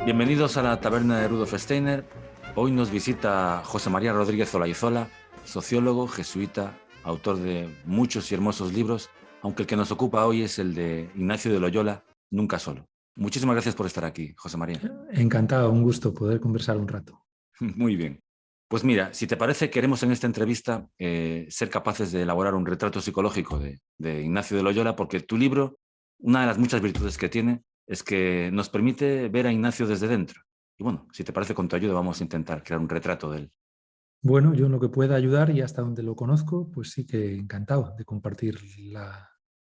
Bienvenidos a la taberna de Rudolf Steiner. Hoy nos visita José María Rodríguez Olaizola, sociólogo, jesuita, autor de muchos y hermosos libros, aunque el que nos ocupa hoy es el de Ignacio de Loyola, Nunca solo. Muchísimas gracias por estar aquí, José María. Encantado, un gusto poder conversar un rato. Muy bien. Pues mira, si te parece, queremos en esta entrevista ser capaces de elaborar un retrato psicológico de Ignacio de Loyola, porque tu libro, una de las muchas virtudes que tiene, es que nos permite ver a Ignacio desde dentro. Y bueno, si te parece, con tu ayuda vamos a intentar crear un retrato de él. Bueno, yo en lo que pueda ayudar y hasta donde lo conozco, pues sí que encantado de compartir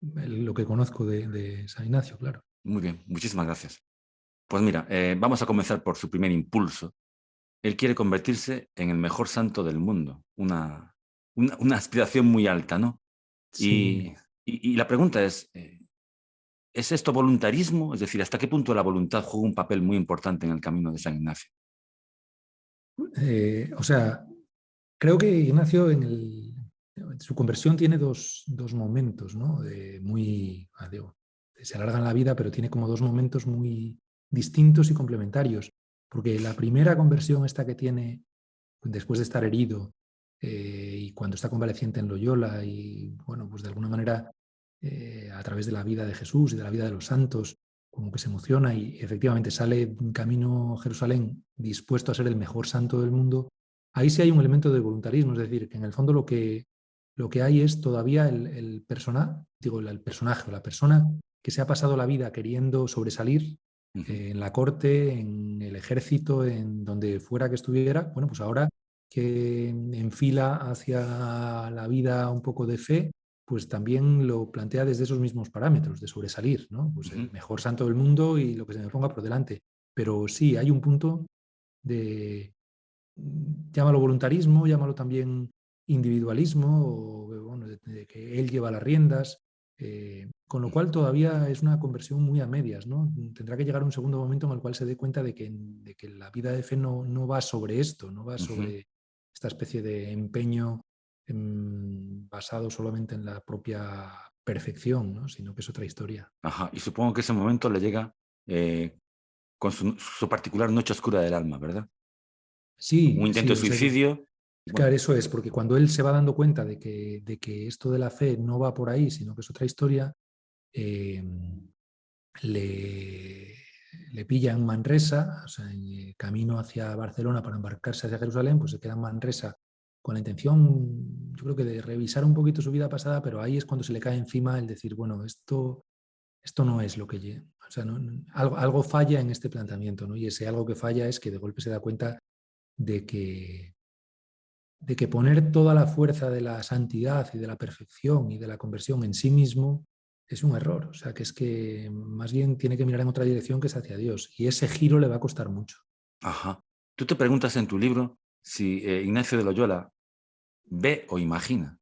lo que conozco de San Ignacio, claro. Muy bien, muchísimas gracias. Pues mira, vamos a comenzar por su primer impulso. Él quiere convertirse en el mejor santo del mundo, una aspiración muy alta, ¿no? Sí. Y la pregunta ¿es esto voluntarismo? Es decir, ¿hasta qué punto la voluntad juega un papel muy importante en el camino de San Ignacio? O sea, creo que Ignacio en su conversión tiene dos momentos, ¿no? Se alarga en la vida, pero tiene como dos momentos muy distintos y complementarios. Porque la primera conversión esta que tiene después de estar herido y cuando está convaleciente en Loyola y, bueno, pues de alguna manera a través de la vida de Jesús y de la vida de los santos, como que se emociona y efectivamente sale en camino a Jerusalén dispuesto a ser el mejor santo del mundo, ahí sí hay un elemento de voluntarismo, es decir, que en el fondo lo que hay es todavía el personaje o la persona que se ha pasado la vida queriendo sobresalir Ujú. en la corte, en el ejército, en donde fuera que estuviera, bueno, pues ahora que enfila hacia la vida un poco de fe, pues también lo plantea desde esos mismos parámetros de sobresalir, ¿no? Pues Ujú. el mejor santo del mundo y lo que se me ponga por delante. Pero sí, hay un punto de, llámalo voluntarismo, llámalo también individualismo, o bueno, de que él lleva las riendas, con lo cual todavía es una conversión muy a medias, ¿no? Tendrá que llegar un segundo momento en el cual se dé cuenta de que la vida de fe no va sobre esto, no va Ujú. sobre esta especie de empeño basado solamente en la propia perfección, ¿no? Sino que es otra historia. Ajá. Y supongo que ese momento le llega eh, con su particular noche oscura del alma, ¿verdad? Un Sí, intento sí, de o sea que suicidio. claro, Bueno. eso es, porque cuando él se va dando cuenta de que esto de la fe no va por ahí, sino que es otra historia, eh, le, le pilla en Manresa, o sea, en camino hacia Barcelona para embarcarse hacia Jerusalén, pues se queda en Manresa con la intención, yo creo que de revisar un poquito su vida pasada, pero ahí es cuando se le cae encima el decir, bueno, esto no es lo que... O sea, algo falla en este planteamiento, ¿no? Y ese algo que falla es que de golpe se da cuenta de que poner toda la fuerza de la santidad y de la perfección y de la conversión en sí mismo es un error. O sea, que es que más bien tiene que mirar en otra dirección que es hacia Dios. Y ese giro le va a costar mucho. Ajá. Tú te preguntas en tu libro si Ignacio de Loyola ve o imagina.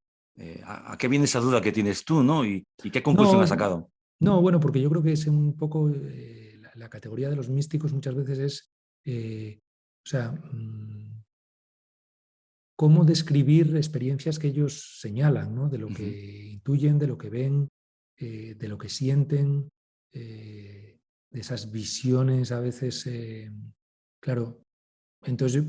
¿A qué viene esa duda que tienes tú, ¿no? ¿Y qué conclusión has No, sacado? no, bueno, porque yo creo que es un poco la categoría de los místicos muchas veces es, o sea, cómo describir experiencias que ellos señalan, ¿no? De lo que Ujú. intuyen, de lo que ven, de lo que sienten, de esas visiones a veces, claro. Entonces,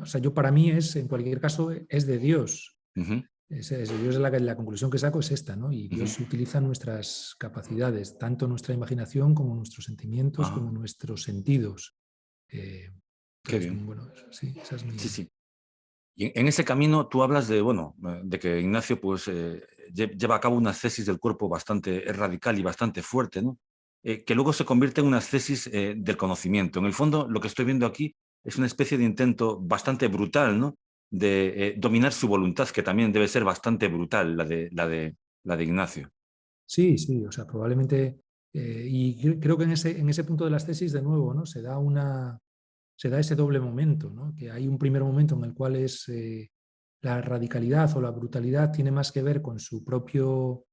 o sea, yo para mí es, en cualquier caso, es de Dios. Ujú. Dios es la conclusión que saco es esta, ¿no? Y Ujú. Dios utiliza nuestras capacidades, tanto nuestra imaginación como nuestros sentimientos, Ah, como nuestros sentidos. qué Entonces, bien. bueno, sí, esa es Sí, mi... sí. Y en ese camino tú hablas de, bueno, de que Ignacio pues lleva a cabo una tesis del cuerpo bastante radical y bastante fuerte, ¿no? Que luego se convierte en una tesis del conocimiento. En el fondo, lo que estoy viendo aquí es una especie de intento bastante brutal, ¿no? De dominar su voluntad, que también debe ser bastante brutal, la de Ignacio. Sí, sí, o sea, probablemente, y creo que en ese punto de las tesis, de nuevo, ¿no? Se da ese doble momento, ¿no? Que hay un primer momento en el cual es la radicalidad o la brutalidad tiene más que ver con su propio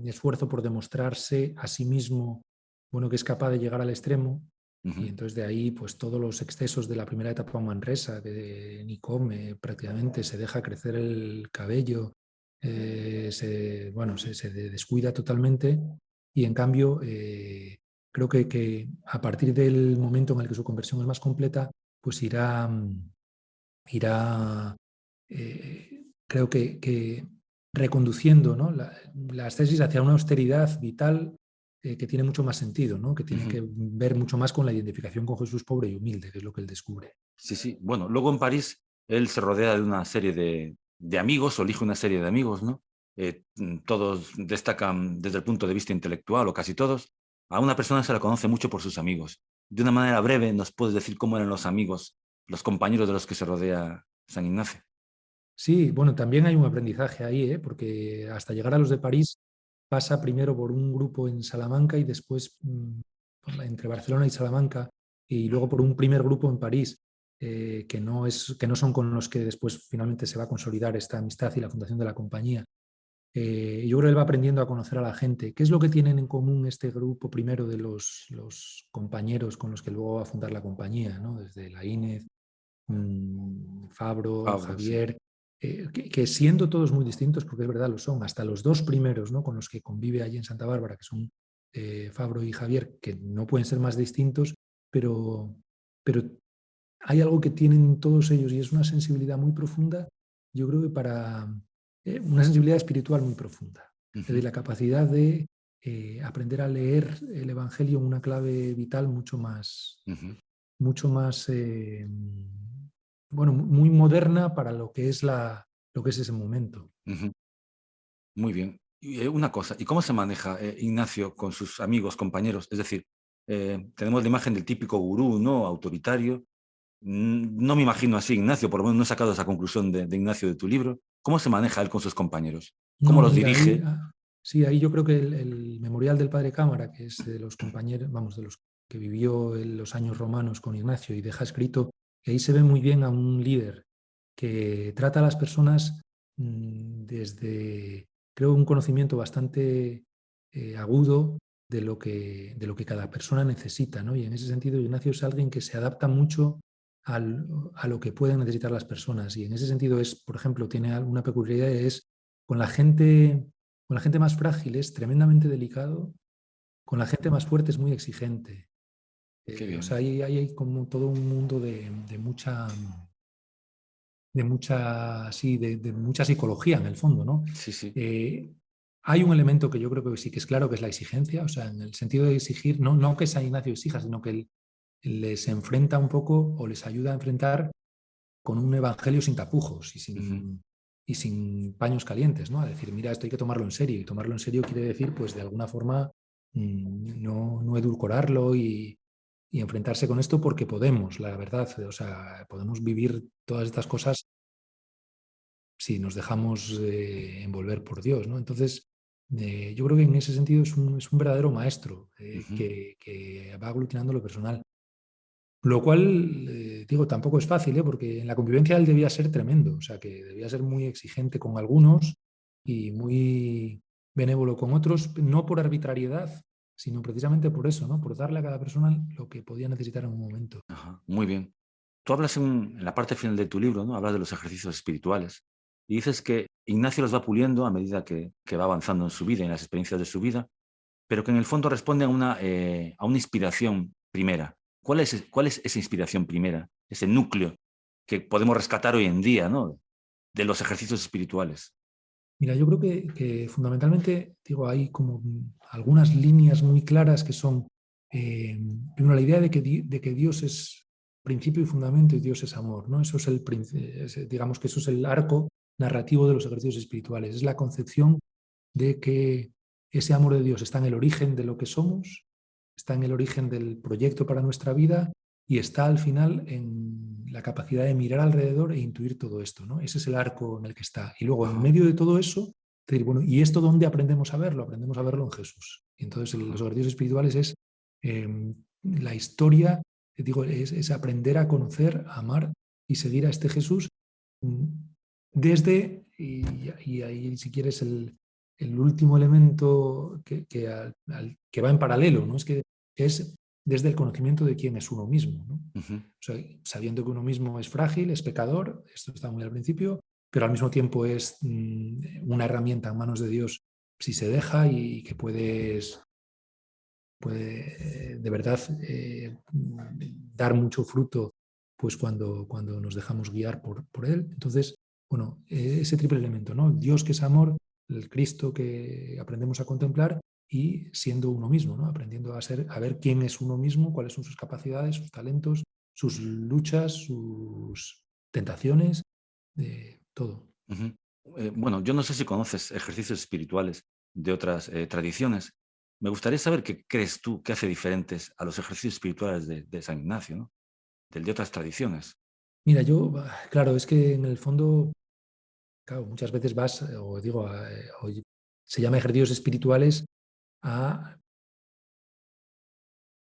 esfuerzo por demostrarse a sí mismo, bueno, que es capaz de llegar al extremo, y Ujú. entonces de ahí, pues todos los excesos de la primera etapa en Manresa, que ni come prácticamente, se deja crecer el cabello, bueno, se descuida totalmente y en cambio, creo que a partir del momento en el que su conversión es más completa, pues irá creo que reconduciendo, ¿no? Las tesis hacia una austeridad vital que tiene mucho más sentido, ¿no? Que tiene que ver mucho más con la identificación con Jesús pobre y humilde, que es lo que él descubre. Sí, sí. Bueno, luego en París él se rodea de una serie de amigos, o elige una serie de amigos, ¿no? Todos destacan desde el punto de vista intelectual, o casi todos. A una persona se la conoce mucho por sus amigos. De una manera breve, ¿nos puedes decir cómo eran los amigos, los compañeros de los que se rodea San Ignacio? Sí, bueno, también hay un aprendizaje ahí, porque hasta llegar a los de París pasa primero por un grupo en Salamanca y después entre Barcelona y Salamanca y luego por un primer grupo en París, que no son con los que después finalmente se va a consolidar esta amistad y la fundación de la compañía. Yo creo que él va aprendiendo a conocer a la gente. ¿Qué es lo que tienen en común este grupo primero de los compañeros con los que luego va a fundar la compañía, ¿no? Desde Laínez, Fabro, Fabro, sí. Javier, que siendo todos muy distintos, porque es verdad, lo son, hasta los dos primeros, ¿no? Con los que convive allí en Santa Bárbara, que son Fabro y Javier, que no pueden ser más distintos, pero hay algo que tienen todos ellos y es una sensibilidad muy profunda, yo creo que para una sensibilidad espiritual muy profunda. Es decir, la capacidad de aprender a leer el Evangelio en una clave vital mucho más bueno, muy moderna para lo que es lo que es ese momento. Ujú. Muy bien. Y, una cosa, ¿y cómo se maneja Ignacio con sus amigos, compañeros? Es decir, tenemos la imagen del típico gurú, ¿no? Autoritario. No me imagino así, Ignacio, por lo menos no he sacado esa conclusión de Ignacio de tu libro. ¿Cómo se maneja él con sus compañeros? ¿Cómo No, los mira, dirige? sí, ahí yo creo que el memorial del padre Cámara, que es de los compañeros, vamos, de los que vivió en los años romanos con Ignacio y deja escrito, que ahí se ve muy bien a un líder que trata a las personas desde, creo, un conocimiento bastante agudo de lo que cada persona necesita, ¿no? Y en ese sentido, Ignacio es alguien que se adapta mucho a lo que pueden necesitar las personas. Y en ese sentido es, por ejemplo, tiene alguna peculiaridad, es con con la gente más frágil es tremendamente delicado, con la gente más fuerte es muy exigente. Qué O bien. sea, hay como todo un mundo de mucha psicología en el fondo, ¿no? Sí, sí. Eh, Hay un elemento que yo creo que sí que es claro, que es la exigencia, o sea, en el sentido de exigir, no que San Ignacio exija, sino que él les enfrenta un poco o les ayuda a enfrentar con un evangelio sin tapujos Ujú. y sin paños calientes, ¿no? A decir, mira, esto hay que tomarlo en serio. Y tomarlo en serio quiere decir, pues, de alguna forma, no edulcorarlo y enfrentarse con esto porque podemos, la verdad. O sea, podemos vivir todas estas cosas si nos dejamos envolver por Dios, ¿no? Entonces, yo creo que en ese sentido es un verdadero maestro Ujú. que va aglutinando lo personal. Lo cual, digo, tampoco es fácil, porque en la convivencia él debía ser tremendo, o sea, que debía ser muy exigente con algunos y muy benévolo con otros, no por arbitrariedad, sino precisamente por eso, ¿no? Por darle a cada persona lo que podía necesitar en un momento. Ajá, muy bien. Tú hablas en la parte final de tu libro, ¿no? Hablas de los ejercicios espirituales y dices que Ignacio los va puliendo a medida que va avanzando en su vida y en las experiencias de su vida, pero que en el fondo responde a una inspiración primera. ¿Cuál es esa inspiración primera, ese núcleo que podemos rescatar hoy en día, ¿no? De los ejercicios espirituales? Mira, yo creo que fundamentalmente, digo, hay como algunas líneas muy claras que son, primero, la idea de que Dios es principio y fundamento y Dios es amor, ¿no? Eso es digamos que eso es el arco narrativo de los ejercicios espirituales. Es la concepción de que ese amor de Dios está en el origen de lo que somos, está en el origen del proyecto para nuestra vida y está al final en la capacidad de mirar alrededor e intuir todo esto, ¿no? Ese es el arco en el que está. Y luego, en Ajá, medio de todo eso, decir, bueno, ¿y esto dónde aprendemos a verlo? Aprendemos a verlo en Jesús. Y entonces los ajá, ejercicios espirituales es la historia, digo, es aprender a conocer, a amar y seguir a este Jesús mm, y ahí si quieres el último elemento que va en paralelo, ¿no? Es que es desde el conocimiento de quién es uno mismo, ¿no? ujú, O sea, sabiendo que uno mismo es frágil, es pecador, esto está muy al principio, pero al mismo tiempo es una herramienta en manos de Dios si se deja y que puede de verdad dar mucho fruto pues cuando nos dejamos guiar por Él. Entonces, bueno, ese triple elemento, ¿no? Dios que es amor, el Cristo que aprendemos a contemplar y siendo uno mismo, ¿no? Aprendiendo a ver quién es uno mismo, cuáles son sus capacidades, sus talentos, sus luchas, sus tentaciones, todo. Ujú. Bueno, yo no sé si conoces ejercicios espirituales de otras tradiciones. Me gustaría saber qué crees tú que hace diferentes a los ejercicios espirituales de San Ignacio, ¿no? Del de otras tradiciones. Mira, yo, claro, es que en el fondo, claro, muchas veces vas, o digo, se llama ejercicios espirituales a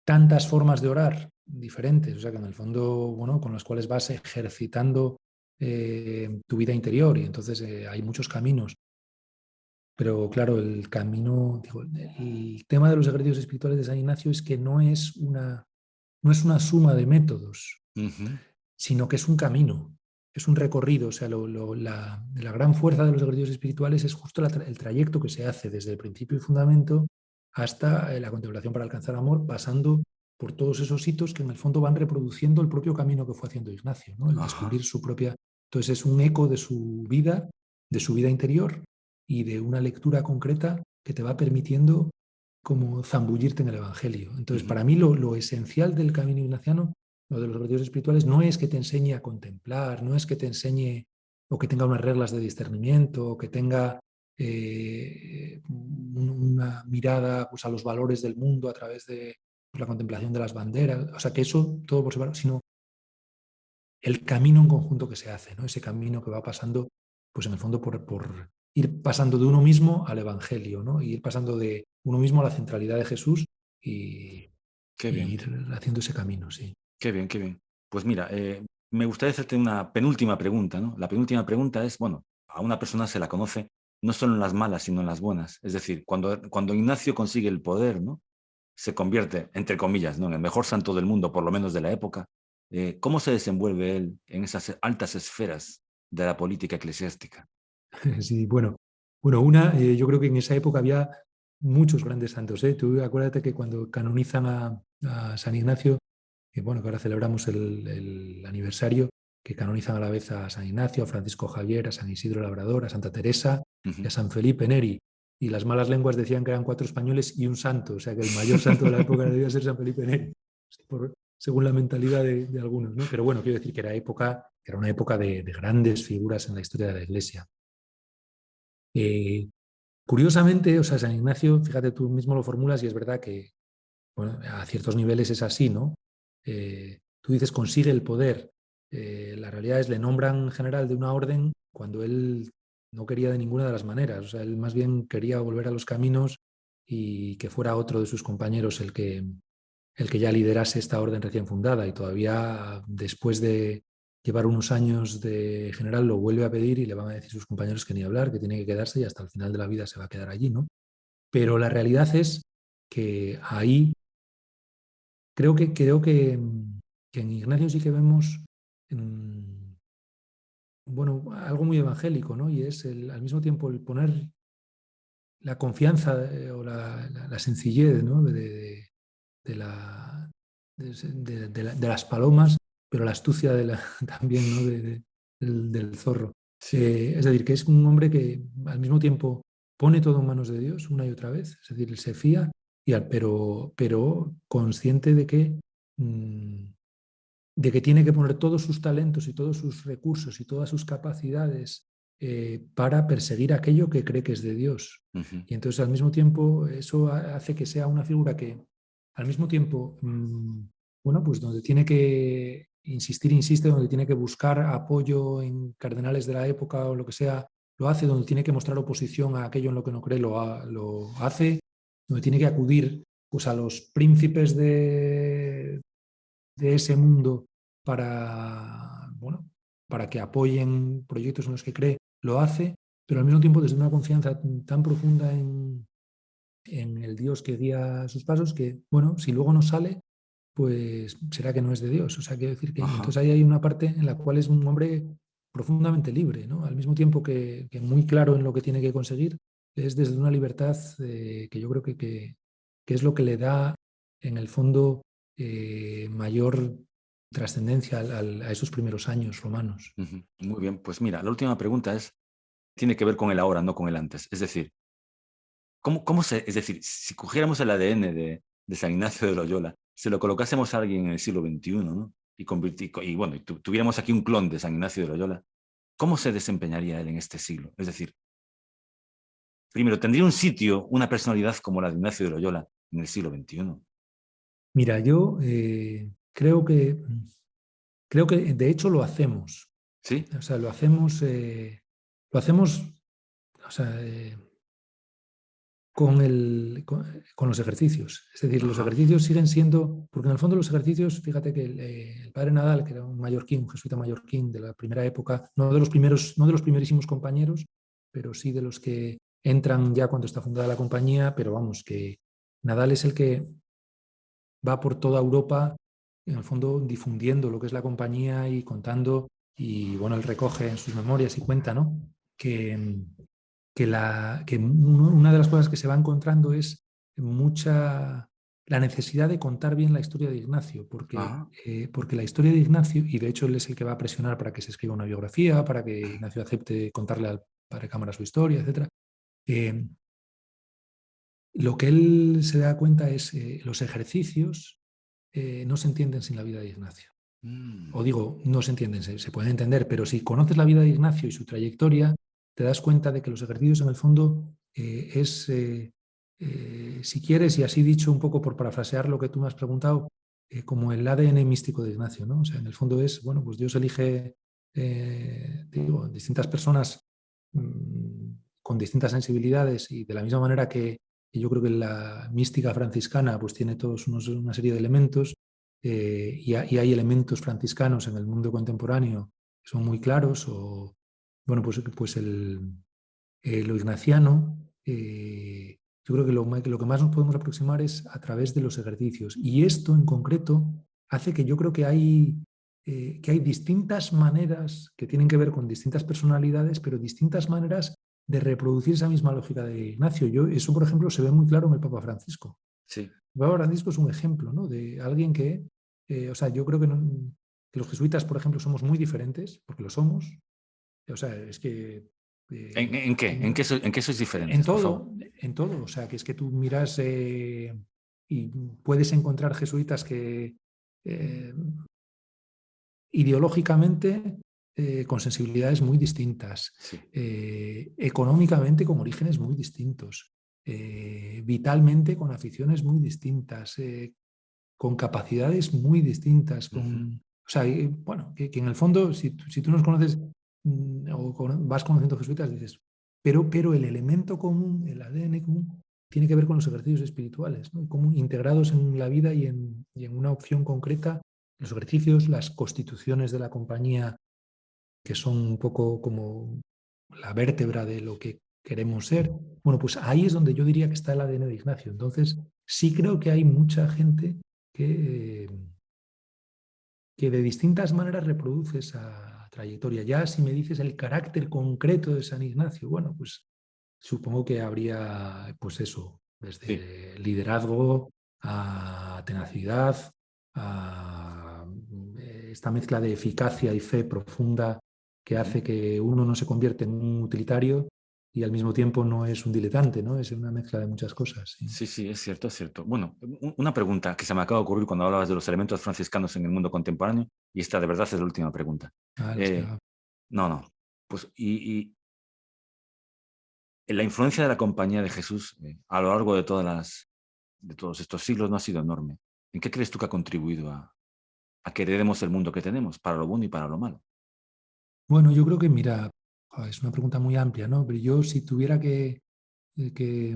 tantas formas de orar diferentes, o sea que en el fondo, bueno, con las cuales vas ejercitando tu vida interior y entonces hay muchos caminos. Pero claro, el camino, digo, el tema de los ejercicios espirituales de San Ignacio es que no es una suma de métodos, Ujú. sino que es un camino, es un recorrido. O sea, la gran fuerza de los ejercicios espirituales es justo el trayecto que se hace desde el principio y fundamento hasta la contemplación para alcanzar amor, pasando por todos esos hitos que en el fondo van reproduciendo el propio camino que fue haciendo Ignacio, ¿no? El Ajá. descubrir su propia... Entonces es un eco de su vida interior y de una lectura concreta que te va permitiendo como zambullirte en el Evangelio. Entonces, Ujú. para mí lo esencial del camino ignaciano, lo de los ejercicios espirituales, no es que te enseñe a contemplar, no es que te enseñe o que tenga unas reglas de discernimiento, o que tenga una mirada pues, a los valores del mundo a través de pues, la contemplación de las banderas, o sea, que eso todo por separado, sino el camino en conjunto que se hace, ¿no? Ese camino que va pasando, pues en el fondo por ir pasando de uno mismo al Evangelio, ¿no? Y ir pasando de uno mismo a la centralidad de Jesús y, Qué y bien, ir haciendo ese camino, sí. qué bien, qué bien. Pues mira, me gustaría hacerte una penúltima pregunta, ¿no? La penúltima pregunta es, bueno, a una persona se la conoce no solo en las malas, sino en las buenas. Es decir, cuando Ignacio consigue el poder, ¿no? Se convierte, entre comillas, ¿no? En el mejor santo del mundo, por lo menos de la época. ¿Cómo se desenvuelve él en esas altas esferas de la política eclesiástica? Sí, yo creo que en esa época había muchos grandes santos, ¿eh? Tú acuérdate que cuando canonizan a San Ignacio, que bueno, que ahora celebramos el aniversario, que canonizan a la vez a San Ignacio, a Francisco Javier, a San Isidro Labrador, a Santa Teresa y Ujú. a San Felipe Neri. Y las malas lenguas decían que eran 4 españoles y un santo, o sea que el mayor santo de la época debía ser San Felipe Neri, según la mentalidad de algunos, ¿no? Pero bueno, quiero decir que era una época de grandes figuras en la historia de la Iglesia. Eh, Curiosamente, o sea, San Ignacio, fíjate, tú mismo lo formulas y es verdad que bueno, a ciertos niveles es así, ¿no? Tú dices consigue el poder. La realidad es le nombran general de una orden cuando él no quería de ninguna de las maneras. O sea, él más bien quería volver a los caminos y que fuera otro de sus compañeros el que ya liderase esta orden recién fundada y todavía después de llevar unos años de general lo vuelve a pedir y le van a decir sus compañeros que ni hablar, que tiene que quedarse y hasta el final de la vida se va a quedar allí, ¿no? Pero la realidad es que ahí que en Ignacio sí que vemos bueno, algo muy evangélico, ¿no? Y es al mismo tiempo el poner la confianza o la sencillez, ¿no? De la, de las palomas, pero la astucia también, ¿no? Del zorro. Sí. Es decir, que es un hombre que al mismo tiempo pone todo en manos de Dios una y otra vez, es decir, él se fía, pero consciente mm, de que tiene que poner todos sus talentos y todos sus recursos y todas sus capacidades para perseguir aquello que cree que es de Dios. Ujú. Y entonces al mismo tiempo eso hace que sea una figura que al mismo tiempo, bueno, pues donde tiene que insiste, donde tiene que buscar apoyo en cardenales de la época o lo que sea, lo hace, donde tiene que mostrar oposición a aquello en lo que no cree, lo hace, donde tiene que acudir pues, a los príncipes de ese mundo para, bueno, para que apoyen proyectos en los que cree, lo hace, pero al mismo tiempo desde una confianza tan profunda en el Dios que guía sus pasos que, bueno, si luego no sale, pues será que no es de Dios. O sea, quiero decir que Ajá. entonces ahí hay una parte en la cual es un hombre profundamente libre, ¿no? Al mismo tiempo que muy claro en lo que tiene que conseguir, es desde una libertad que yo creo que es lo que le da en el fondo, mayor trascendencia a esos primeros años romanos. Muy bien, pues mira, la última pregunta tiene que ver con el ahora, no con el antes. Es decir, es decir, si cogiéramos el ADN de San Ignacio de Loyola, se lo colocásemos a alguien en el siglo XXI, ¿no? Y tuviéramos aquí un clon de San Ignacio de Loyola, ¿cómo se desempeñaría él en este siglo? Es decir, primero, ¿tendría un sitio, una personalidad como la de Ignacio de Loyola en el siglo XXI? Mira, yo creo que de hecho lo hacemos. ¿Sí? O sea, lo hacemos, o sea, con los ejercicios. Es decir, los Ajá. ejercicios siguen siendo, porque en el fondo los ejercicios, fíjate que el padre Nadal, que era un mallorquín, un jesuita mallorquín de la primera época, no de los primerísimos compañeros, pero sí de los que entran ya cuando está fundada la compañía, pero vamos, que Nadal es el que va por toda Europa, en el fondo difundiendo lo que es la compañía y contando, y bueno, él recoge en sus memorias y cuenta, ¿no? Que una de las cosas que se va encontrando es la necesidad de contar bien la historia de Ignacio, Ajá. porque la historia de Ignacio, y de hecho él es el que va a presionar para que se escriba una biografía, para que Ignacio acepte contarle al padre Cámara su historia, etc. Lo que él se da cuenta es los ejercicios no se entienden sin la vida de Ignacio. O Mm. digo, no se entienden, se pueden entender, pero si conoces la vida de Ignacio y su trayectoria, te das cuenta de que los ejercicios en el fondo si quieres, y así dicho un poco por parafrasear lo que tú me has preguntado, como el ADN místico de Ignacio, ¿no? O sea, en el fondo es, bueno, pues Dios elige, digo, distintas personas con distintas sensibilidades y de la misma manera que yo creo que la mística franciscana pues tiene todos una serie de elementos y hay elementos franciscanos en el mundo contemporáneo que son muy claros, o bueno, pues lo ignaciano, yo creo que lo que más nos podemos aproximar es a través de los ejercicios. Y esto en concreto hace que yo creo que hay distintas maneras que tienen que ver con distintas personalidades, pero distintas maneras de reproducir esa misma lógica de Ignacio. Eso, por ejemplo, se ve muy claro en el Papa Francisco. Sí. El Papa Francisco es un ejemplo, ¿no? De alguien que, o sea, yo creo que los jesuitas, por ejemplo, somos muy diferentes, porque lo somos. O sea, es que ¿En qué? ¿En qué sois diferentes, por favor? en todo. O sea, que es que tú miras y puedes encontrar jesuitas que eh, ideológicamente con sensibilidades muy distintas, Sí. económicamente con orígenes muy distintos, vitalmente con aficiones muy distintas, con capacidades muy distintas, o sea, bueno, que en el fondo, si tú nos conoces vas conociendo jesuitas, dices, pero el elemento común, el ADN común, tiene que ver con los ejercicios espirituales, ¿no? Como integrados en la vida y en una opción concreta, los ejercicios, las constituciones de la compañía, que son un poco como la vértebra de lo que queremos ser. Bueno, pues ahí es donde yo diría que está el ADN de Ignacio. Entonces, sí creo que hay mucha gente que, que de distintas maneras reproduce esa trayectoria. Ya si me dices el carácter concreto de San Ignacio, bueno, pues supongo que habría, pues eso, Sí. desde liderazgo a tenacidad, a esta mezcla de eficacia y fe profunda que Ujú. hace que uno no se convierte en un utilitario y al mismo tiempo no es un diletante, ¿no? Es una mezcla de muchas cosas. Sí. Sí, sí, es cierto, es cierto. Bueno, una pregunta que se me acaba de ocurrir cuando hablabas de los elementos franciscanos en el mundo contemporáneo, y esta de verdad es la última pregunta. Ah, Eh, no, no. Pues, la influencia de la compañía de Jesús a lo largo de todos estos siglos no ha sido enorme. ¿En qué crees tú que ha contribuido a que heredemos el mundo que tenemos, para lo bueno y para lo malo? Bueno, yo creo que, mira, es una pregunta muy amplia, ¿no? Pero yo si tuviera que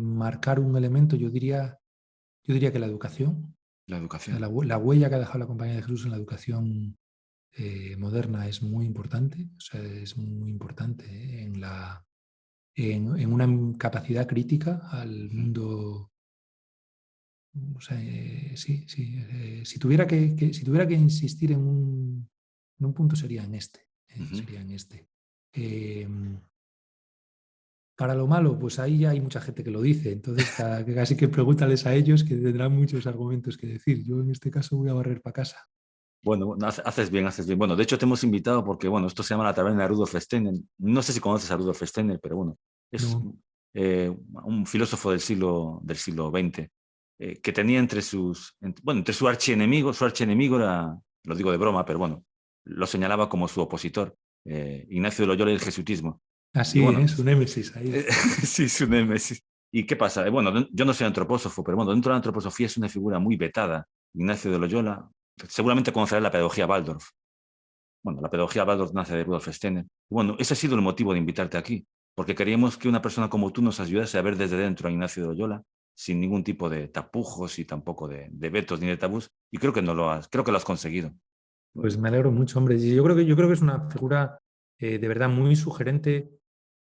marcar un elemento, yo diría que la educación, La o sea, educación. la huella que ha dejado la Compañía de Jesús en la educación moderna es muy importante, o sea, es muy importante en una capacidad crítica al Ujú, mundo. O sea, sí, sí. Si tuviera que insistir en un punto sería en este. ujú. Sería en este. Eh, Para lo malo, pues ahí ya hay mucha gente que lo dice, entonces casi que pregúntales a ellos que tendrán muchos argumentos que decir. Yo en este caso voy a barrer para casa. Bueno, haces bien, haces bien. Bueno, de hecho te hemos invitado porque, bueno, esto se llama la taberna de Rudolf Steiner. No sé si conoces a Rudolf Steiner, pero bueno, es No, un filósofo del siglo XX, que tenía entre su archienemigo era, lo digo de broma, pero bueno, lo señalaba como su opositor, Ignacio de Loyola y el jesuitismo. Y así bueno, es, su némesis ahí. sí, su némesis. ¿Y qué pasa? Bueno, yo no soy antropósofo, pero bueno, dentro de la antroposofía es una figura muy vetada. Ignacio de Loyola, seguramente conocerá la pedagogía Waldorf. Bueno, la pedagogía Waldorf nace de Rudolf Steiner. Y bueno, ese ha sido el motivo de invitarte aquí, porque queríamos que una persona como tú nos ayudase a ver desde dentro a Ignacio de Loyola, sin ningún tipo de tapujos y tampoco de vetos ni de tabús, y creo que lo has conseguido. Pues me alegro mucho, hombre. Y yo creo que es una figura de verdad muy sugerente,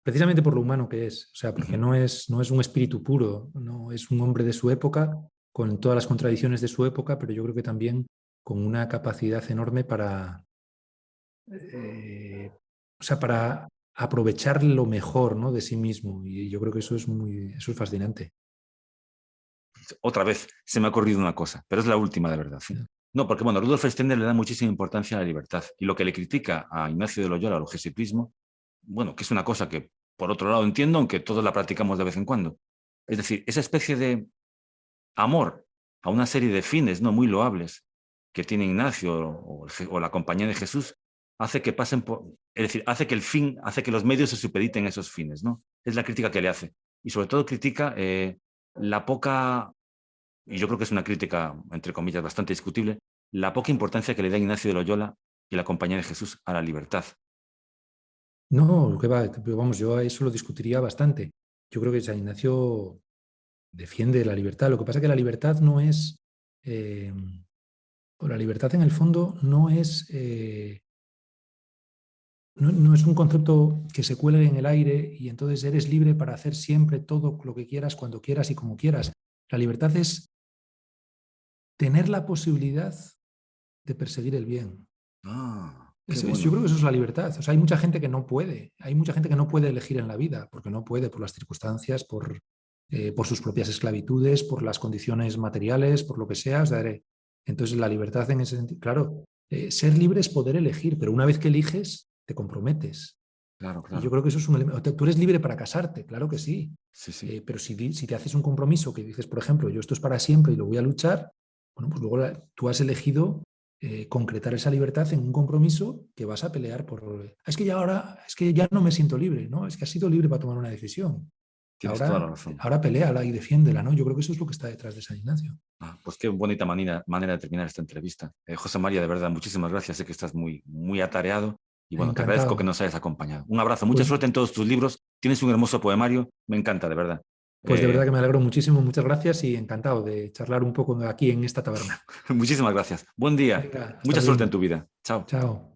precisamente por lo humano que es. O sea, porque Ujú. no es un espíritu puro, no es un hombre de su época, con todas las contradicciones de su época, pero yo creo que también con una capacidad enorme eh, o sea, para aprovechar lo mejor, ¿no?, de sí mismo. Y yo creo que eso es fascinante. Otra vez, se me ha ocurrido una cosa, pero es la última de verdad, ¿sí? No, porque bueno, Rudolf Steiner le da muchísima importancia a la libertad, y lo que le critica a Ignacio de Loyola, al jesuitismo, bueno, que es una cosa que por otro lado entiendo, aunque todos la practicamos de vez en cuando. Es decir, esa especie de amor a una serie de fines no muy loables que tiene Ignacio o la compañía de Jesús, hace que pasen por, es decir, hace que los medios se supediten a esos fines, ¿no? Es la crítica que le hace. Y sobre todo critica la poca, y yo creo que es una crítica, entre comillas, bastante discutible, la poca importancia que le da Ignacio de Loyola y la compañía de Jesús a la libertad. No, lo que va, vamos, yo a eso lo discutiría bastante. Yo creo que San Ignacio defiende la libertad. Lo que pasa es que la libertad no es, eh, o la libertad en el fondo no es un concepto que se cuelgue en el aire y entonces eres libre para hacer siempre todo lo que quieras, cuando quieras y como quieras. La libertad es tener la posibilidad de perseguir el bien. Qué Yo bueno. creo que eso es la libertad. O sea, hay mucha gente que no puede. Hay mucha gente que no puede elegir en la vida, porque no puede por las circunstancias, por sus propias esclavitudes, por las condiciones materiales, por lo que sea. O sea, entonces, la libertad en ese sentido, claro, ser libre es poder elegir, pero una vez que eliges, te comprometes. Claro, Y yo claro. creo que eso es un elemento. Tú eres libre para casarte, claro que sí. Sí, sí. Pero si te haces un compromiso que dices, por ejemplo, yo esto es para siempre y lo voy a luchar, bueno, pues luego tú has elegido concretar esa libertad en un compromiso que vas a pelear por. Es que ya no me siento libre, ¿no? Es que has sido libre para tomar una decisión. Tienes toda la razón. Ahora peléala y defiéndela, ¿no? Yo creo que eso es lo que está detrás de San Ignacio. Pues qué bonita manera de terminar esta entrevista. José María, de verdad, muchísimas gracias. Sé que estás muy, muy atareado y bueno, te agradezco que Encantado. nos hayas acompañado. Un abrazo, mucha Pues, suerte en todos tus libros. Tienes un hermoso poemario, me encanta, de verdad. pues de verdad Eh, que me alegro muchísimo, muchas gracias y encantado de charlar un poco aquí en esta taberna. Muchísimas gracias. Buen día. Venga, hasta Mucha suerte en luego. tu vida. Chao. Chao.